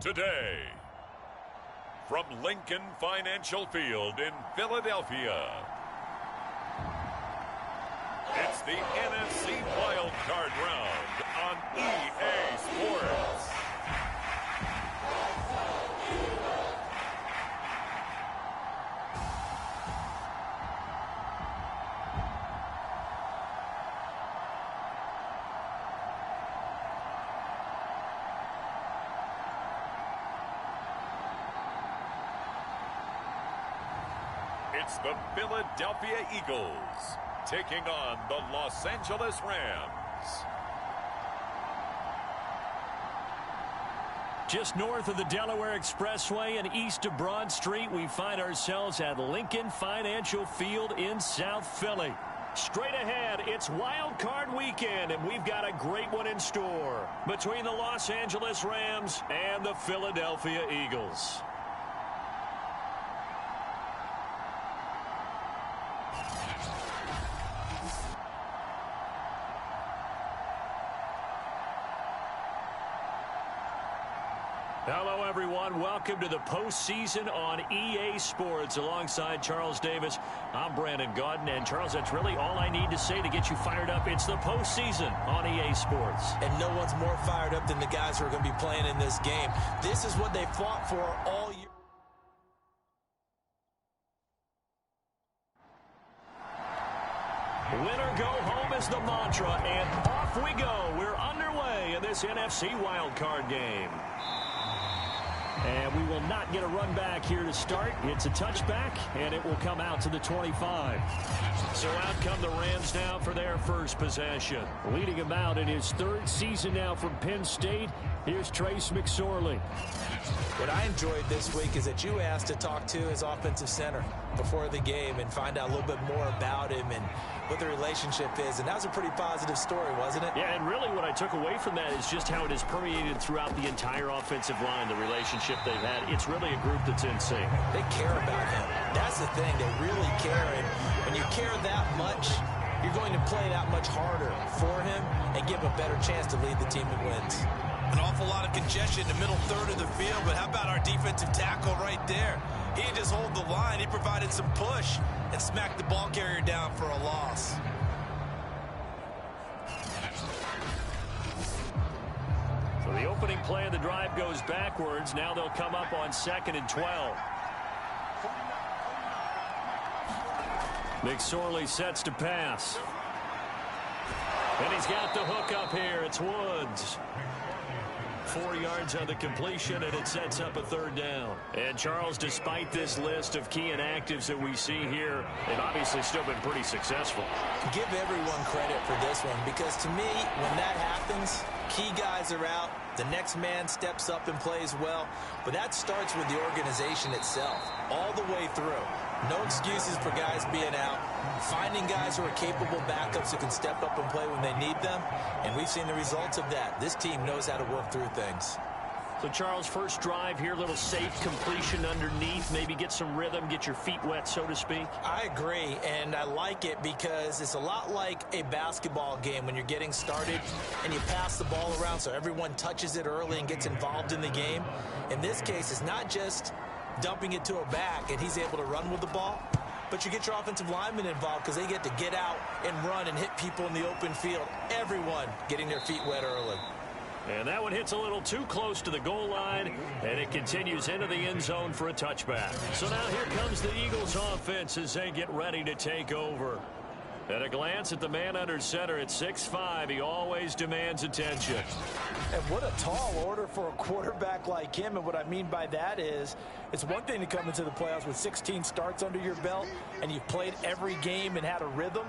today. From Lincoln Financial Field in Philadelphia, it's the NFC Wildcard round on EA Sports. It's the Philadelphia Eagles taking on the Los Angeles Rams. Just north of the Delaware Expressway and east of Broad Street, we find ourselves at Lincoln Financial Field in South Philly. Straight ahead, it's Wild Card Weekend, and we've got a great one in store between the Los Angeles Rams and the Philadelphia Eagles. Hello, everyone. Welcome to the postseason on EA Sports. Alongside Charles Davis, I'm Brandon Gaudin. And, Charles, that's really all I need to say to get you fired up. It's the postseason on EA Sports. And no one's more fired up than the guys who are going to be playing in this game. This is what they fought for all year. Win or go home is the mantra, and off we go. We're underway in this NFC wildcard game. And we will not get a run back here to start. It's a touchback, and it will come out to the 25. So out come the Rams now for their first possession. Leading him out in his third season now from Penn State, here's Trace McSorley. What I enjoyed this week is that you asked to talk to his offensive center before the game and find out a little bit more about him and what the relationship is. And that was a pretty positive story, wasn't it? Yeah, and really what I took away from that is just how it has permeated throughout the entire offensive line, the relationship they've had. It's really a group that's in sync. They care about him. That's the thing. They really care. And when you care that much, you're going to play that much harder for him and give him a better chance to lead the team that wins. An awful lot of congestion in the middle third of the field, but how about our defensive tackle right there? He didn't just hold the line. He provided some push and smacked the ball carrier down for a loss. So the opening play of the drive goes backwards. Now they'll come up on 2nd and 12. McSorley sets to pass. And he's got the hook up here. It's Woods. 4 yards on the completion, and it sets up a third down. And, Charles, despite this list of key inactives that we see here, they've obviously still been pretty successful. Give everyone credit for this one, because to me, when that happens, key guys are out, the next man steps up and plays well, but that starts with the organization itself, all the way through. No excuses for guys being out, finding guys who are capable backups who can step up and play when they need them, and we've seen the results of that. This team knows how to work through things. So, Charles, first drive here, little safe completion underneath, maybe get some rhythm, get your feet wet, so to speak. I agree, and I like it because it's a lot like a basketball game when you're getting started and you pass the ball around so everyone touches it early and gets involved in the game. In this case, it's not just dumping it to a back and he's able to run with the ball, but you get your offensive linemen involved because they get to get out and run and hit people in the open field. Everyone getting their feet wet early. And that one hits a little too close to the goal line, and it continues into the end zone for a touchback. So now here comes the Eagles offense as they get ready to take over. At a glance at the man under center at 6'5", he always demands attention. And what a tall order for a quarterback like him. And what I mean by that is it's one thing to come into the playoffs with 16 starts under your belt and you've played every game and had a rhythm.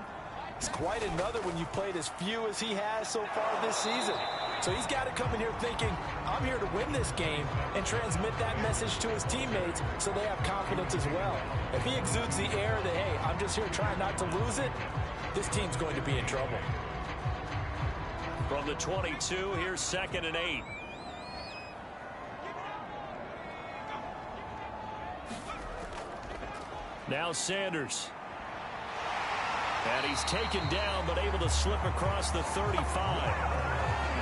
It's quite another when you've played as few as he has so far this season. So he's got to come in here thinking, I'm here to win this game and transmit that message to his teammates so they have confidence as well. If he exudes the air that, hey, I'm just here trying not to lose it, this team's going to be in trouble. From the 22, here's 2nd and 8. Now Sanders. And he's taken down but able to slip across the 35.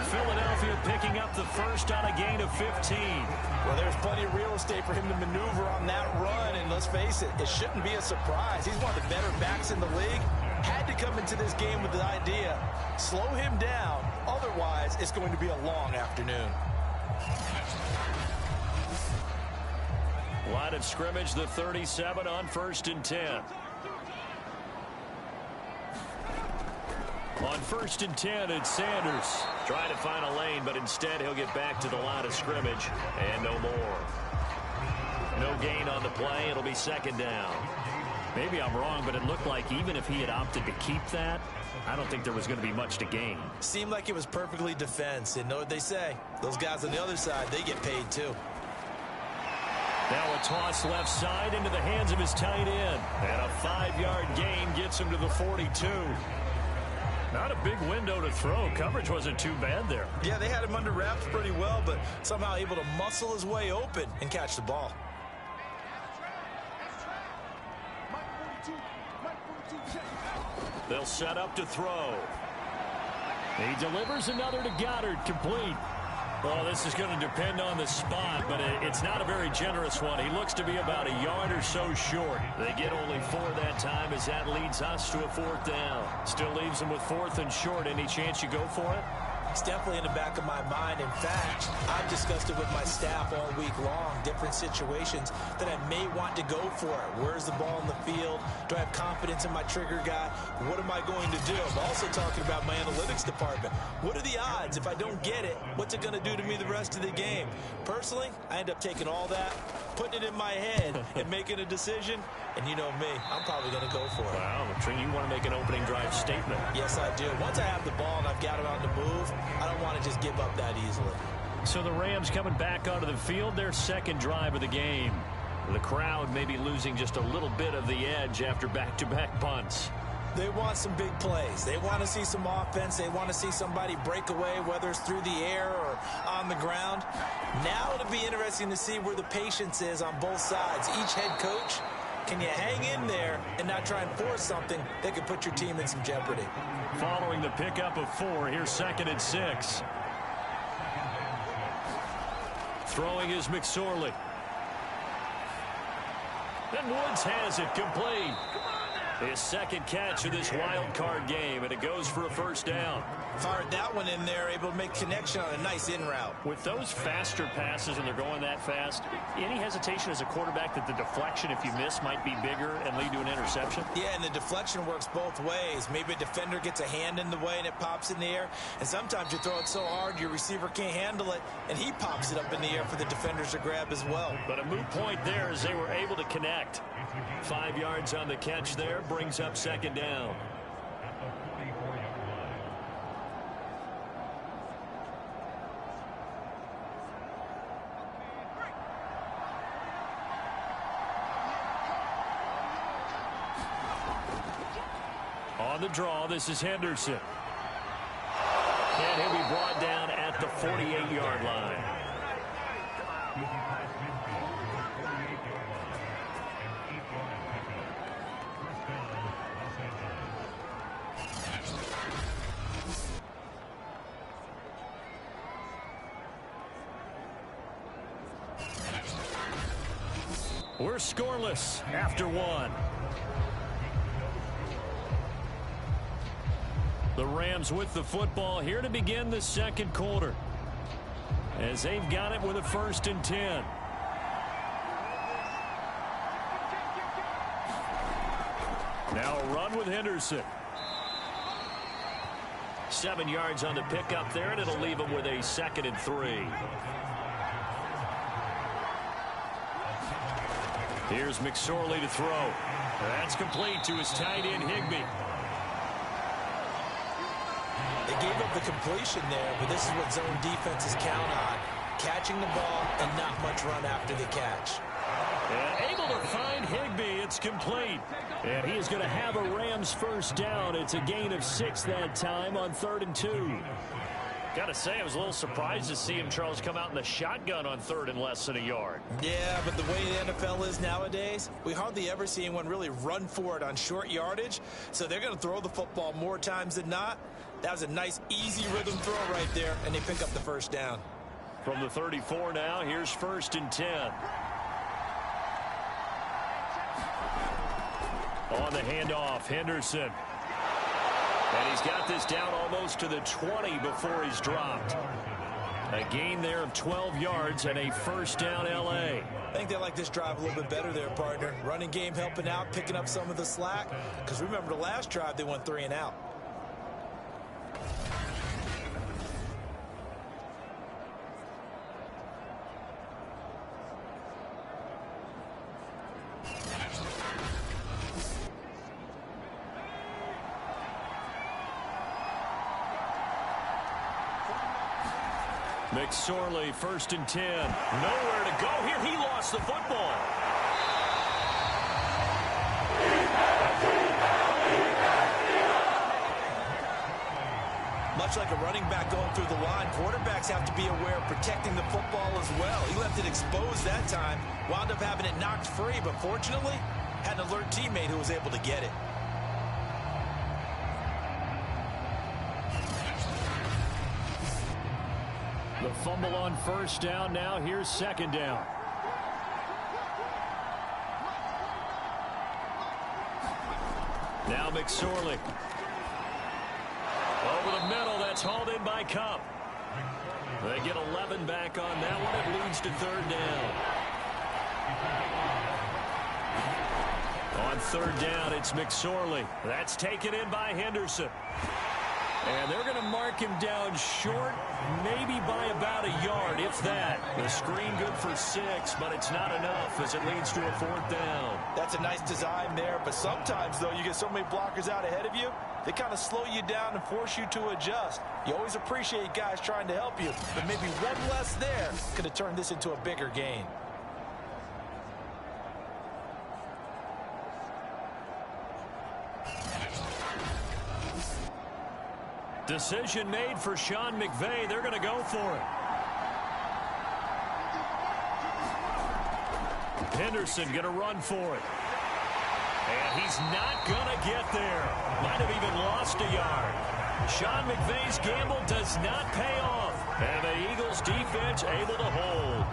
Philadelphia picking up the first on a gain of 15. Well, there's plenty of real estate for him to maneuver on that run, and let's face it, it shouldn't be a surprise. He's one of the better backs in the league. Had to come into this game with the idea, slow him down, otherwise it's going to be a long afternoon. Line of scrimmage, the 37 on 1st and 10. On 1st and 10, it's Sanders. Trying to find a lane, but instead he'll get back to the line of scrimmage, and no more. No gain on the play. It'll be 2nd down. Maybe I'm wrong, but it looked like even if he had opted to keep that, I don't think there was going to be much to gain. Seemed like it was perfectly defense. And know what they say? Those guys on the other side, they get paid too. Now a toss left side into the hands of his tight end. And a 5-yard gain gets him to the 42. Not a big window to throw. Coverage wasn't too bad there. Yeah, they had him under wraps pretty well, but somehow able to muscle his way open and catch the ball. They'll set up to throw. He delivers another to Goddard, complete. Well, this is going to depend on the spot, but it's not a very generous one. He looks to be about a yard or so short. They get only 4 that time as that leads us to a 4th down. Still leaves them with 4th and short. Any chance you go for it? It's definitely in the back of my mind. In fact, I've discussed it with my staff all week long, different situations that I may want to go for it. Where's the ball in the field? Do I have confidence in my trigger guy? What am I going to do? I'm also talking about my analytics department. What are the odds? If I don't get it, what's it going to do to me the rest of the game? Personally, I end up taking all that, putting it in my head, and making a decision. And you know me, I'm probably going to go for it. Wow, Trinh, you want to make an opening drive statement. Yes, I do. Once I have the ball and I've got it on the move, I don't want to just give up that easily. So the Rams coming back onto the field, their 2nd drive of the game. The crowd maybe losing just a little bit of the edge after back-to-back punts. They want some big plays. They want to see some offense. They want to see somebody break away, whether it's through the air or on the ground. Now it'll be interesting to see where the patience is on both sides. Each head coach, can you hang in there and not try and force something that could put your team in some jeopardy? Following the pickup of 4, here's 2nd and 6. Throwing is McSorley. And Woods has it complete. His 2nd catch of this wild card game, and it goes for a 1st down. Fired that one in there, able to make connection on a nice in route. With those faster passes and they're going that fast, any hesitation as a quarterback that the deflection, if you miss, might be bigger and lead to an interception? Yeah, and the deflection works both ways. Maybe a defender gets a hand in the way and it pops in the air, and sometimes you throw it so hard your receiver can't handle it, and he pops it up in the air for the defenders to grab as well. But a moot point there as they were able to connect. 5 yards on the catch there, brings up 2nd down. On the draw, this is Henderson. And he'll be brought down at the 48-yard line. We're scoreless after 1. The Rams with the football here to begin the 2nd quarter, as they've got it with a 1st and 10. Now a run with Henderson. 7 yards on the pickup there, and it'll leave him with a 2nd and 3. Here's McSorley to throw. That's complete to his tight end, Higbee. They gave up the completion there, but this is what zone defenses count on. Catching the ball and not much run after the catch. And able to find Higbee. It's complete. And he is going to have a Rams 1st down. It's a gain of 6 that time on 3rd and 2. Got to say, I was a little surprised to see him, Charles, come out in the shotgun on 3rd and less than a yard. Yeah, but the way the NFL is nowadays, we hardly ever see anyone really run for it on short yardage. So they're going to throw the football more times than not. That was a nice, easy rhythm throw right there, and they pick up the first down. From the 34 now, here's 1st and 10. On the handoff, Henderson. And he's got this down almost to the 20 before he's dropped. A gain there of 12 yards and a first down L.A. I think they like this drive a little bit better there, partner. Running game helping out, picking up some of the slack. Because remember the last drive, they went 3 and out. McSorley, 1st and 10. Nowhere to go here. He lost the football. Much like a running back going through the line, quarterbacks have to be aware of protecting the football as well. He left it exposed that time, wound up having it knocked free, but fortunately, had an alert teammate who was able to get it. The fumble on first down. Now here's 2nd down. Now McSorley. Over the middle. That's hauled in by Cup. They get 11 back on that one. It leads to 3rd down. On 3rd down, it's McSorley. That's taken in by Henderson. And they're going to mark him down short, maybe by about a yard, if that. The screen good for 6, but it's not enough as it leads to a 4th down. That's a nice design there, but sometimes, though, you get so many blockers out ahead of you, they kind of slow you down and force you to adjust. You always appreciate guys trying to help you, but maybe one less there could have turned this into a bigger gain. Decision made for Sean McVay. They're going to go for it. Henderson going to run for it. And he's not going to get there. Might have even lost a yard. Sean McVay's gamble does not pay off. And the Eagles defense able to hold.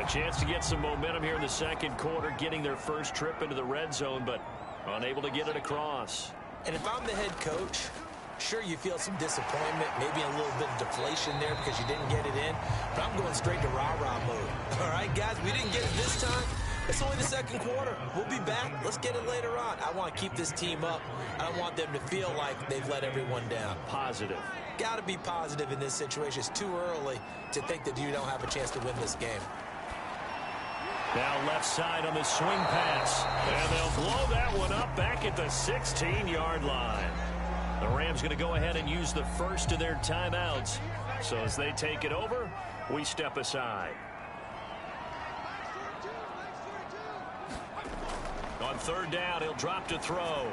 A chance to get some momentum here in the 2nd quarter, getting their first trip into the red zone, but unable to get it across. And if I'm the head coach, sure, you feel some disappointment, maybe a little bit of deflation there because you didn't get it in, but I'm going straight to rah-rah mode. All right, guys, we didn't get it this time. It's only the 2nd quarter. We'll be back. Let's get it later on. I want to keep this team up. I don't want them to feel like they've let everyone down. Positive. Got to be positive in this situation. It's too early to think that you don't have a chance to win this game. Now left side on the swing pass. And they'll blow that one up back at the 16-yard line. The Rams going to go ahead and use the first of their timeouts. So as they take it over, we step aside. On 3rd down, he'll drop to throw.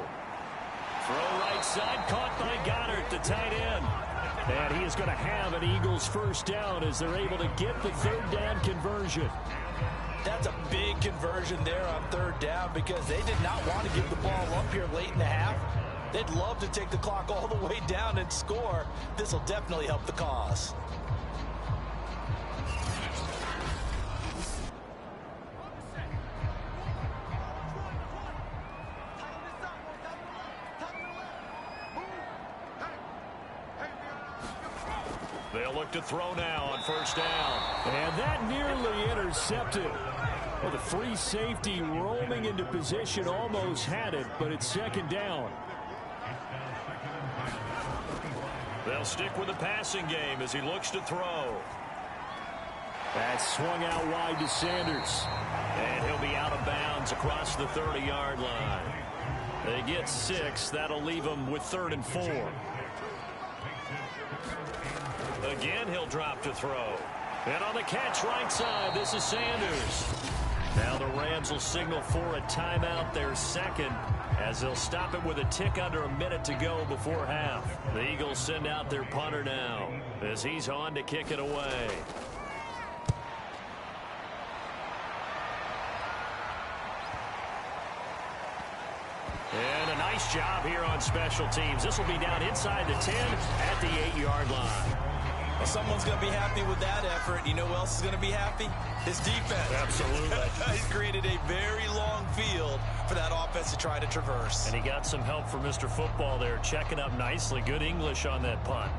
Throw right side, caught by Goddard, the tight end. And he is going to have an Eagles first down as they're able to get the 3rd down conversion. That's a big conversion there on 3rd down because they did not want to give the ball up here late in the half. They'd love to take the clock all the way down and score. This will definitely help the cause. They'll look to throw now on 1st down. And that nearly intercepted. Well, the free safety roaming into position almost had it, but it's 2nd down. They'll stick with the passing game as he looks to throw. That's swung out wide to Sanders. And he'll be out of bounds across the 30-yard line. They get 6. That'll leave them with 3rd and 4. Again, he'll drop to throw. And on the catch right side, this is Sanders. Now the Rams will signal for a timeout, their 2nd, as they'll stop it with a tick under a minute to go before half. The Eagles send out their punter now as he's on to kick it away. And a nice job here on special teams. This will be down inside the 10 at the 8-yard line. Well, someone's going to be happy with that effort. You know who else is going to be happy? His defense. Absolutely. He's created a very long field for that offense to try to traverse. And he got some help from Mr. Football there, checking up nicely. Good English on that punt.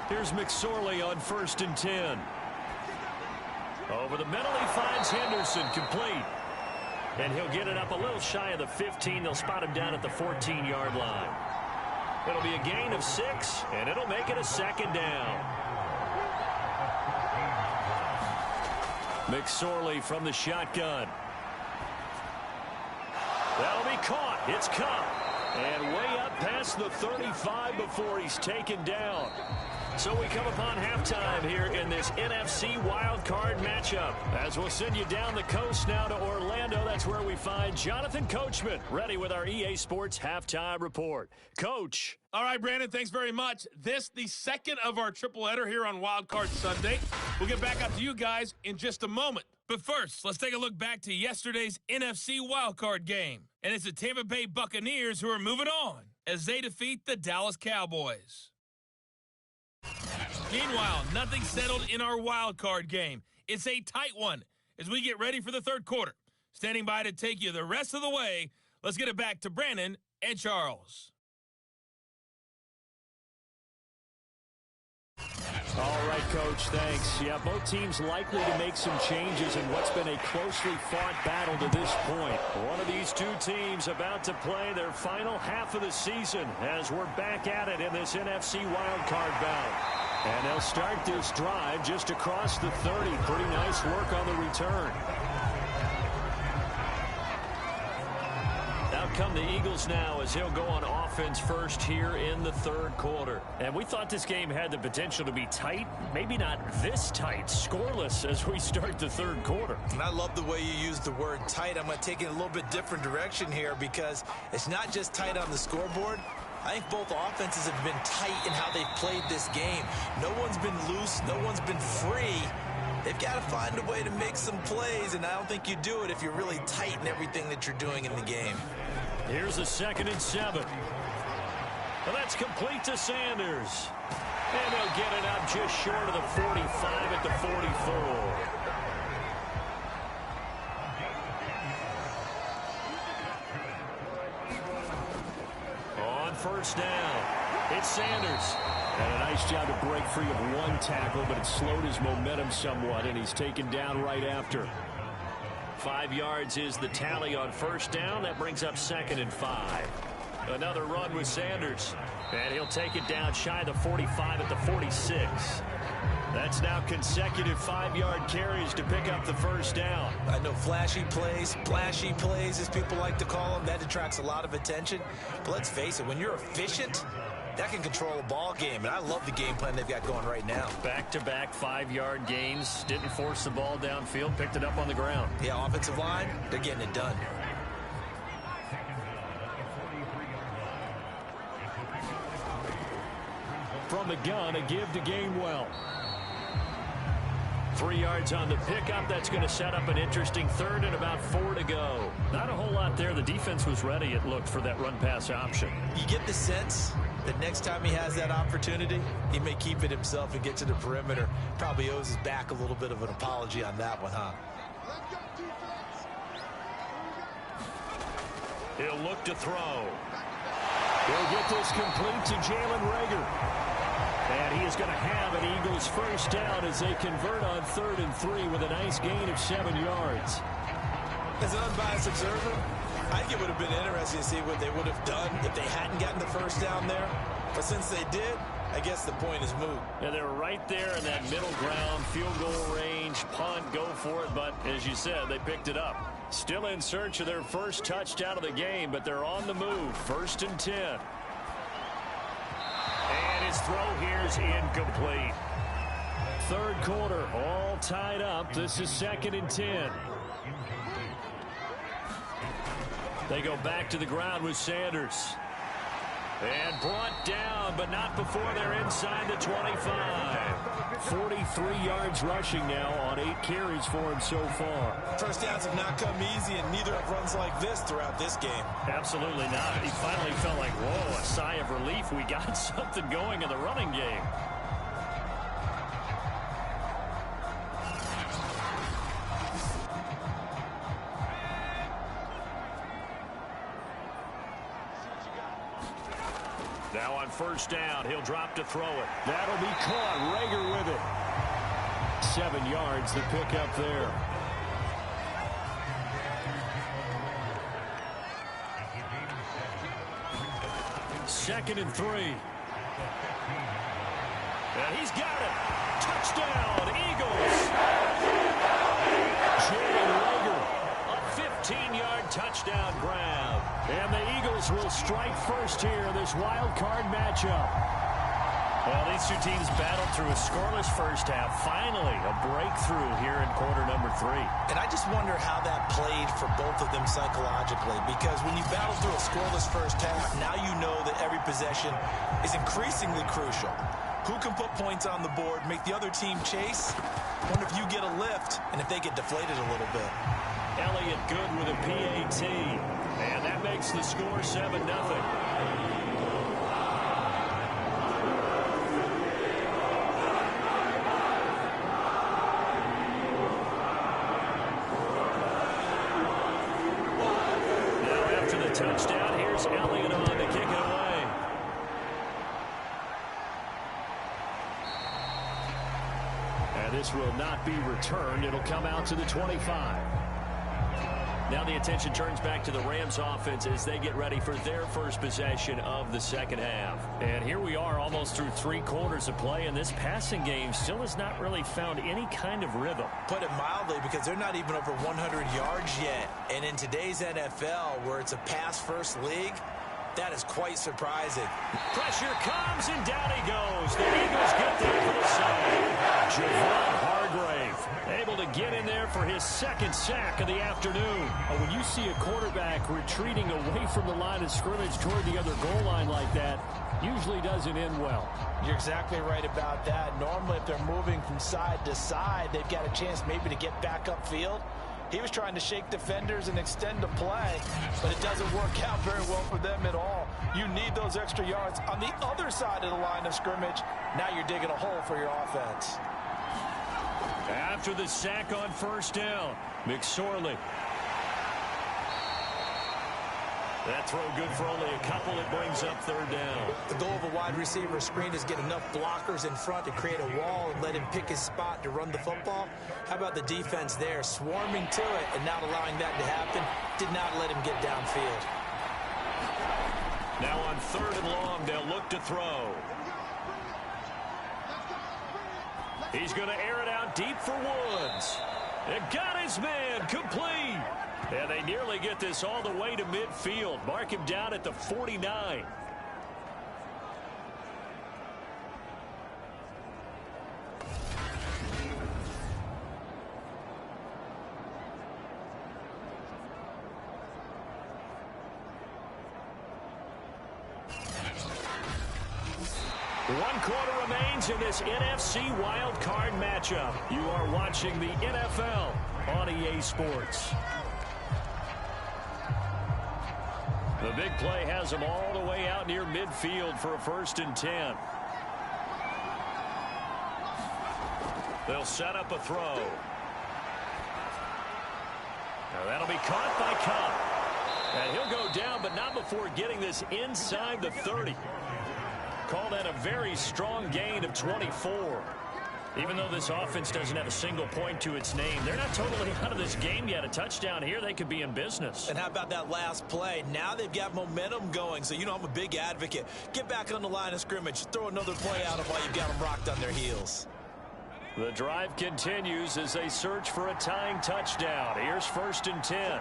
Here's McSorley on 1st and 10. Over the middle, he finds Henderson, complete. And he'll get it up a little shy of the 15. They'll spot him down at the 14-yard line. It'll be a gain of 6, and it'll make it a 2nd down. McSorley from the shotgun. That'll be caught. It's caught. And way up past the 35 before he's taken down. So we come upon halftime here in this NFC wildcard matchup. As we'll send you down the coast now to Orlando, that's where we find Jonathan Coachman, ready with our EA Sports halftime report. Coach. All right, Brandon, thanks very much. This, the second of our triple-header here on Wildcard Sunday. We'll get back up to you guys in just a moment. But first, let's take a look back to yesterday's NFC wildcard game. And it's the Tampa Bay Buccaneers who are moving on as they defeat the Dallas Cowboys. Meanwhile, nothing settled in our wild card game. It's a tight one as we get ready for the third quarter. Standing by to take you the rest of the way, let's get it back to Brandon and Charles. All right, Coach, thanks. Yeah, both teams likely to make some changes in what's been a closely fought battle to this point. One of these two teams about to play their final half of the season as we're back at it in this NFC wildcard bout. And they'll start this drive just across the 30. Pretty nice work on the return. Out come the Eagles now as he'll go on offense first here in the third quarter. And we thought this game had the potential to be tight. Maybe not this tight, scoreless as we start the third quarter. And I love the way you use the word tight. I'm going to take it in a little bit different direction here because it's not just tight on the scoreboard. I think both offenses have been tight in how they've played this game. No one's been loose. No one's been free. They've got to find a way to make some plays, and I don't think you do it if you're really tight in everything that you're doing in the game. Here's a 2nd and 7. Well, that's complete to Sanders. And they'll get it up just short of the 45 at the 44. First down. It's Sanders. And a nice job to break free of one tackle, but it slowed his momentum somewhat, and he's taken down right after. 5 yards is the tally on first down. That brings up 2nd and 5. Another run with Sanders. And he'll take it down shy of the 45 at the 46. That's now consecutive 5-yard carries to pick up the first down. I know flashy plays, as people like to call them, that attracts a lot of attention. But let's face it, when you're efficient, that can control a ball game. And I love the game plan they've got going right now. Back-to-back 5-yard gains. Didn't force the ball downfield, picked it up on the ground. Yeah, offensive line, they're getting it done. From the gun, a give to Gainwell. 3 yards on the pickup. That's going to set up an interesting third and about 4 to go. Not a whole lot there. The defense was ready, it looked, for that run-pass option. You get the sense that next time he has that opportunity, he may keep it himself and get to the perimeter. Probably owes his back a little bit of an apology on that one, huh? He'll look to throw. He'll get this complete to Jalen Reagor. And he is going to have an Eagles first down as they convert on 3rd and 3 with a nice gain of 7 yards. As an unbiased observer, I think it would have been interesting to see what they would have done if they hadn't gotten the first down there. But since they did, I guess the point is moot. Yeah, they're right there in that middle ground, field goal range, punt, go for it. But as you said, they picked it up. Still in search of their first touchdown of the game, but they're on the move. 1st and 10. And his throw here is incomplete. third quarter, all tied up. This is 2nd and 10. They go back to the ground with Sanders. And brought down, but not before they're inside the 25. 43 yards rushing now on 8 carries for him so far. First downs have not come easy, and neither have runs like this throughout this game. Absolutely not. He finally felt like, whoa, a sigh of relief. We got something going in the running game. Now on first down, he'll drop to throw it. That'll be caught. Rager with it. 7 yards to pick up there. Second and 3. And he's got it. Touchdown, Eagles. Jalen Rager, a 15-yard touchdown grab. And the Eagles will strike first here in this wild card matchup. Well, these two teams battled through a scoreless first half. Finally, a breakthrough here in quarter number 3. And I just wonder how that played for both of them psychologically, because when you battle through a scoreless first half, now you know that every possession is increasingly crucial. Who can put points on the board, make the other team chase? Wonder if you get a lift and if they get deflated a little bit. Elliott good with a PAT. And that makes the score 7-0. Touchdown. Here's Elliott on to kick it away. And this will not be returned. It'll come out to the 25. Now the attention turns back to the Rams offense as they get ready for their first possession of the second half. And here we are almost through 3 quarters of play, and this passing game still has not really found any kind of rhythm. Put it mildly, because they're not even over 100 yards yet. And in today's NFL, where it's a pass-first league, that is quite surprising. Pressure comes, and down he goes. The Eagles get there for the save. Javon Hargrave able to get in there for his 2nd sack of the afternoon. When you see a quarterback retreating away from the line of scrimmage toward the other goal line like that, usually doesn't end well. You're exactly right about that. Normally, if they're moving from side to side, they've got a chance maybe to get back upfield. He was trying to shake defenders and extend the play, but it doesn't work out very well for them at all. You need those extra yards on the other side of the line of scrimmage. Now you're digging a hole for your offense. After the sack on first down, McSorley. That throw good for only a couple. It brings up third down. The goal of a wide receiver screen is get enough blockers in front to create a wall and let him pick his spot to run the football. How about the defense there, swarming to it and not allowing that to happen? Did not let him get downfield. Now on 3rd and long, they'll look to throw. He's going to air it out deep for Woods. And got his man complete. And they nearly get this all the way to midfield. Mark him down at the 49. One quarter remains in this NFC Wildcard matchup. You are watching the NFL on EA Sports. The big play has them all the way out near midfield for a 1st and 10. They'll set up a throw. Now that'll be caught by Cup. And he'll go down, but not before getting this inside the 30. Call that a very strong gain of 24. Even though this offense doesn't have a single point to its name, they're not totally out of this game yet. A touchdown here, they could be in business. And how about that last play? Now they've got momentum going, so you know I'm a big advocate. Get back on the line of scrimmage. Throw another play out of while you've got them rocked on their heels. The drive continues as they search for a tying touchdown. Here's 1st and 10.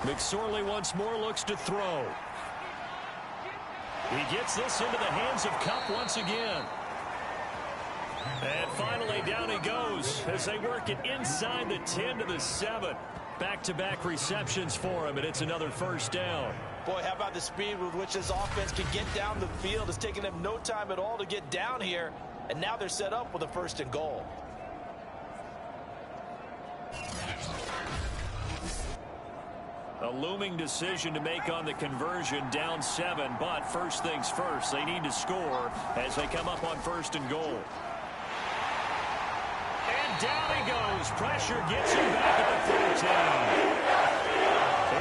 McSorley once more looks to throw. He gets this into the hands of Cup once again. And finally, down he goes as they work it inside the 10 to the 7. Back-to-back receptions for him, and it's another first down. Boy, how about the speed with which this offense can get down the field? It's taken them no time at all to get down here, and now they're set up with a 1st and goal. A looming decision to make on the conversion, down 7, but first things first, they need to score as they come up on 1st and goal. And down he goes. Pressure gets him back at the 14.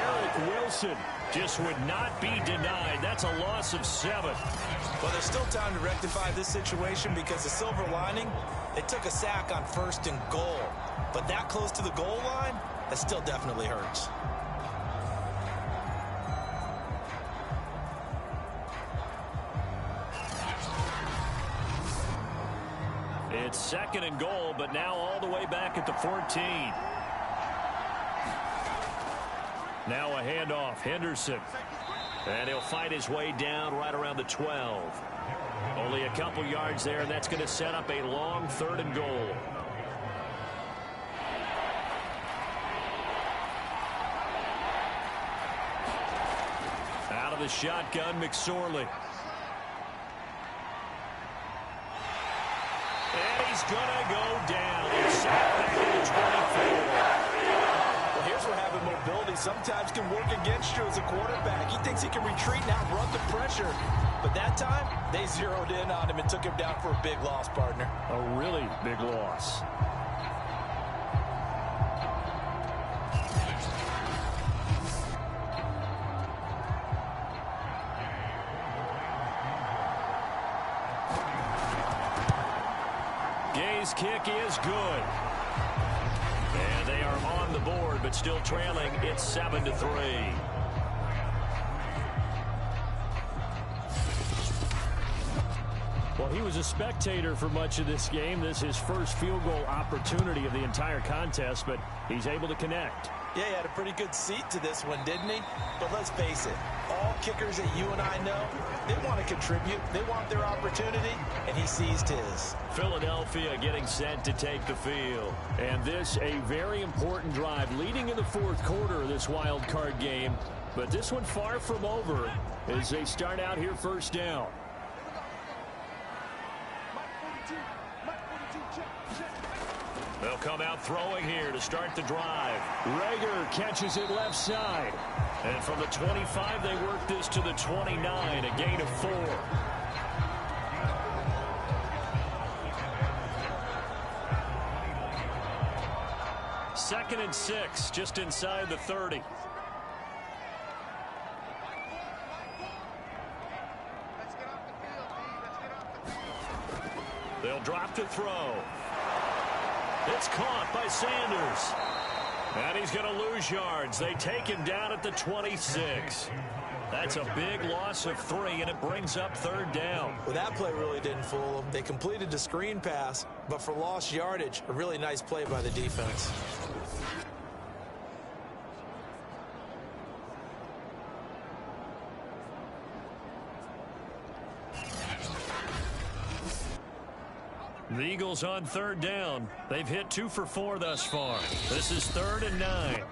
Eric Wilson just would not be denied. That's a loss of 7. Well, there's still time to rectify this situation because the silver lining, they took a sack on 1st and goal. But that close to the goal line, that still definitely hurts. It's 2nd and goal, but now all the way back at the 14. Now a handoff, Henderson. And he'll fight his way down right around the 12. Only a couple yards there, and that's going to set up a long 3rd and goal. Out of the shotgun, McSorley. And he's going to go down. He's sacked back at the 24. Well, here's where having mobility sometimes can work against you as a quarterback. He thinks he can retreat and outrun the pressure. But that time, they zeroed in on him and took him down for a big loss, partner. A really big loss. Gay's kick is good. And they are on the board, but still trailing. It's 7-3. Well, he was a spectator for much of this game. This is his first field goal opportunity of the entire contest, but he's able to connect. Yeah, he had a pretty good seat to this one, didn't he? But let's face it, all kickers that you and I know, they want to contribute. They want their opportunity, and he seized his. Philadelphia getting set to take the field. And this, a very important drive leading in the 4th quarter of this wild card game. But this one far from over as they start out here 1st down. They'll come out throwing here to start the drive. Rager catches it left side. And from the 25, they work this to the 29, a gain of 4. Second and 6, just inside the 30. They'll drop to throw. It's caught by Sanders. And he's going to lose yards. They take him down at the 26. That's a big loss of 3, and it brings up 3rd down. Well, that play really didn't fool them. They completed the screen pass, but for lost yardage, a really nice play by the defense. The Eagles on 3rd down. They've hit 2 for 4 thus far. This is 3rd and 9.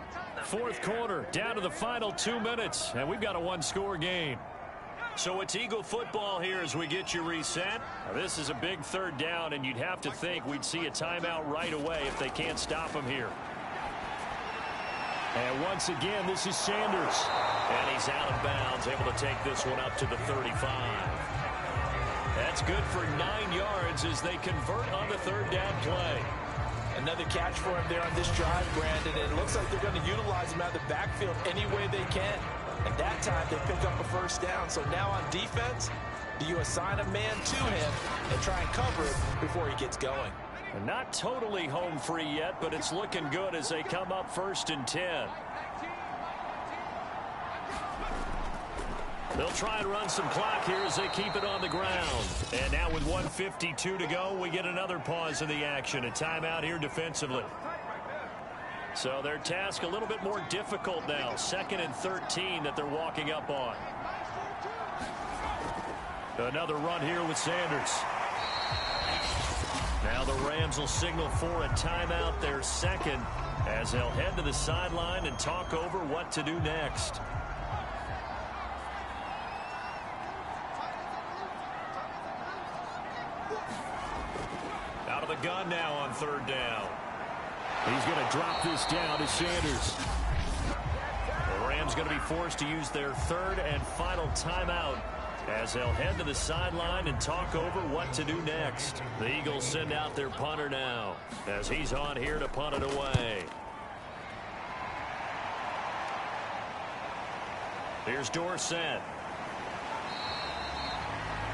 4th quarter, down to the final 2 minutes, and we've got a 1-score game. So it's Eagle football here as we get you reset. Now, this is a big 3rd down, and you'd have to think we'd see a timeout right away if they can't stop him here. And once again, this is Sanders. And he's out of bounds, able to take this one up to the 35. That's good for 9 yards as they convert on the 3rd down play. Another catch for him there on this drive, Brandon. And it looks like they're going to utilize him out of the backfield any way they can. And that time they pick up a 1st down. So now on defense, do you assign a man to him and try and cover it before he gets going? And not totally home free yet, but it's looking good as they come up 1st and 10. They'll try and run some clock here as they keep it on the ground. And now with 1:52 to go, we get another pause in the action. A timeout here defensively. So their task a little bit more difficult now. 2nd and 13 that they're walking up on. Another run here with Sanders. Now the Rams will signal for a timeout, their second, as they'll head to the sideline and talk over what to do next. Out of the gun now on third down. He's going to drop this down to Sanders. The Rams going to be forced to use their third and final timeout as they'll head to the sideline and talk over what to do next. The Eagles send out their punter now as he's on here to punt it away. Here's Dorsett.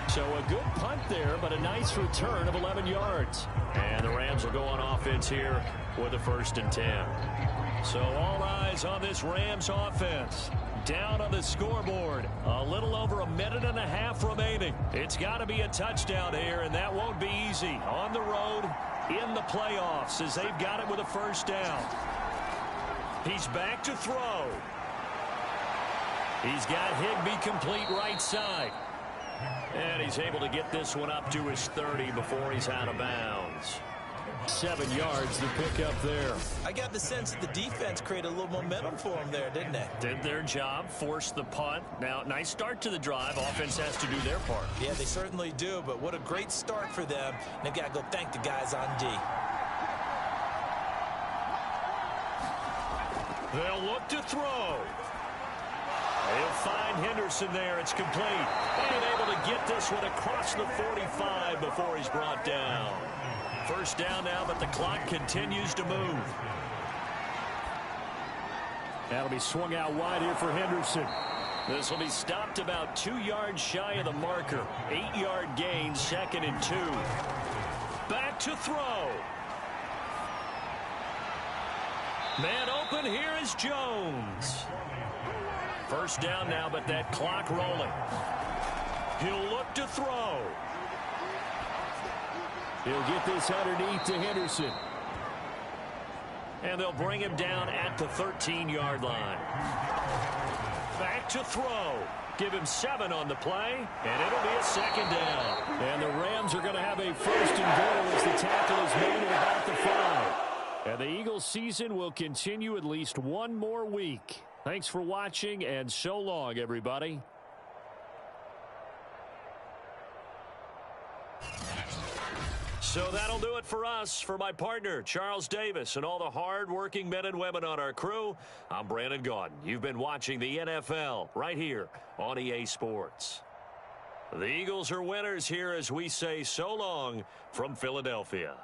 So a good punt there, but a nice return of 11 yards. And the Rams will go on offense here with a 1st and 10. So all eyes on this Rams offense. Down on the scoreboard. A little over a minute and a half remaining. It's got to be a touchdown here, and that won't be easy. On the road in the playoffs as they've got it with a 1st down. He's back to throw. He's got Higbee complete right side. And he's able to get this one up to his 30 before he's out of bounds. 7 yards to pick up there. I got the sense that the defense created a little momentum for them there, didn't they? Did their job, forced the punt. Now, nice start to the drive. Offense has to do their part. Yeah, they certainly do, but what a great start for them. And they've got to go thank the guys on D. They'll look to throw. They'll find Henderson there. It's complete. And able to get this one across the 45 before he's brought down. 1st down now, but the clock continues to move. That'll be swung out wide here for Henderson. This will be stopped about 2 yards shy of the marker. 8-yard gain, 2nd and 2. Back to throw. Man open, here is Jones. 1st down now, but that clock rolling. He'll look to throw. He'll get this underneath to Henderson. And they'll bring him down at the 13-yard line. Back to throw. Give him 7 on the play, and it'll be a 2nd down. And the Rams are going to have a 1st and goal as the tackle is made at about the 5. And the Eagles season will continue at least one more week. Thanks for watching, and so long, everybody. So that'll do it for us. For my partner, Charles Davis, and all the hard-working men and women on our crew, I'm Brandon Gaudin. You've been watching the NFL right here on EA Sports. The Eagles are winners here as we say so long from Philadelphia.